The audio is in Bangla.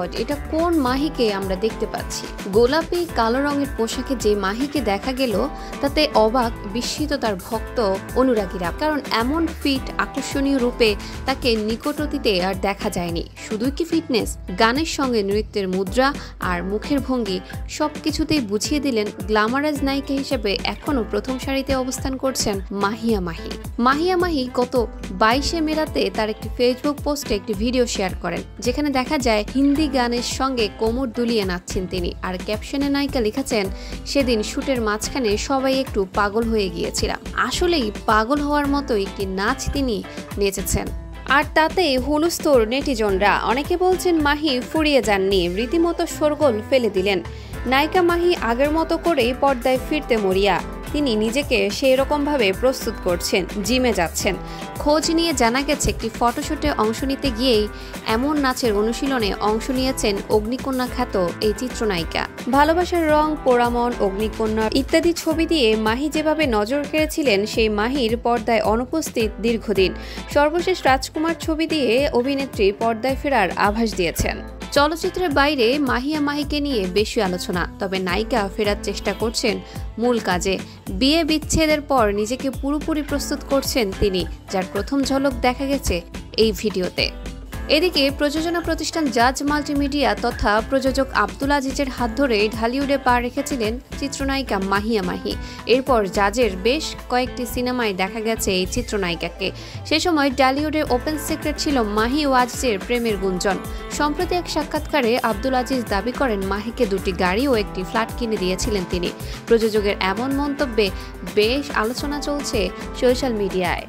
গড, এটা কোন মাহিকে আমরা দেখতে পাচ্ছি? গোলাপি কালো রঙের পোশাকে যে মাহিকে দেখা গেল তাতে অবাক বিস্মিত তার ভক্ত অনুরাগীরা, কারণ এমন ফিট আকর্ষণীয় রূপে তাকে নিকট অতীতে আর দেখা যায়নি। শুধুই কি ফিটনেস, গানের সঙ্গে নৃত্যের মুদ্রা আর মুখের ভঙ্গি সবকিছুতেই বুঝিয়ে দিলেন গ্ল্যামারাস নায়িকা হিসেবে এখনও প্রথম সারিতে অবস্থান করছেন মাহিয়া মাহি। মাহিয়া মাহি গত 22 মে রাতে তার একটি ফেসবুক পোস্টে একটি ভিডিও শেয়ার করেন, যেখানে দেখা যায় হিন্দি গানের সঙ্গে কোমর দুলিয়ে নাচছেন তিনি। আর ক্যাপশনে নায়িকা লিখেছেন, সেদিন শুটের মাঝখানে সবাই একটু পাগল হয়ে গিয়েছিলাম। আসলেই পাগল হওয়ার মতো একটি নাচ তিনি নেচেছেন। আর তাতে হুলস্থুল নেটিজনরা। অনেকে বলছেন মাহি ফুরিয়ে যাননি, রীতিমতো শোরগোল ফেলে দিলেন। নায়িকা মাহি আগের মতো করেই পর্দায় ফিরতে মরিয়া। তিনি নিজেকে সেই রকমভাবে প্রস্তুত করছেন, জিমে যাচ্ছেন। খোঁজ নিয়ে জানা গেছে একটি ফটোশুটে অংশ নিতে গিয়েই এমন নাচের অনুশীলনে অংশ নিয়েছেন অগ্নিকন্যা খ্যাত এই চিত্রনায়িকা। ভালোবাসার রং, পোড়ামন, অগ্নিকন্যা ইত্যাদি ছবি দিয়ে মাহি যেভাবে নজর কেড়েছিলেন, সেই মাহির পর্দায় অনুপস্থিত দীর্ঘদিন। সর্বশেষ রাজকুমার ছবি দিয়ে অভিনেত্রী পর্দায় ফেরার আভাস দিয়েছেন। চলচ্চিত্রের বাইরে মাহিয়া মাহিকে নিয়ে বেশি আলোচনা, তবে নায়িকা ফেরার চেষ্টা করছেন মূল কাজে। বিয়ে বিচ্ছেদের পর নিজেকে পুরোপুরি প্রস্তুত করছেন তিনি, যার প্রথম ঝলক দেখা গেছে এই ভিডিওতে। এদিকে প্রযোজনা প্রতিষ্ঠান জাজ মাল্টিমিডিয়া তথা প্রযোজক আব্দুল আজিজের হাত ধরে ঢালিউডে পা রেখেছিলেন চিত্রনায়িকা মাহিয়া মাহি। এরপর জাজের বেশ কয়েকটি সিনেমায় দেখা গেছে এই চিত্রনায়িকাকে। সে সময় ঢালিউডের ওপেন সিক্রেট ছিল মাহি ও আজিজের প্রেমের গুঞ্জন। সম্প্রতি এক সাক্ষাৎকারে আব্দুল আজিজ দাবি করেন মাহিকে 2টি গাড়ি ও একটি ফ্ল্যাট কিনে দিয়েছিলেন তিনি। প্রযোজকের এমন মন্তব্যে বেশ আলোচনা চলছে সোশ্যাল মিডিয়ায়।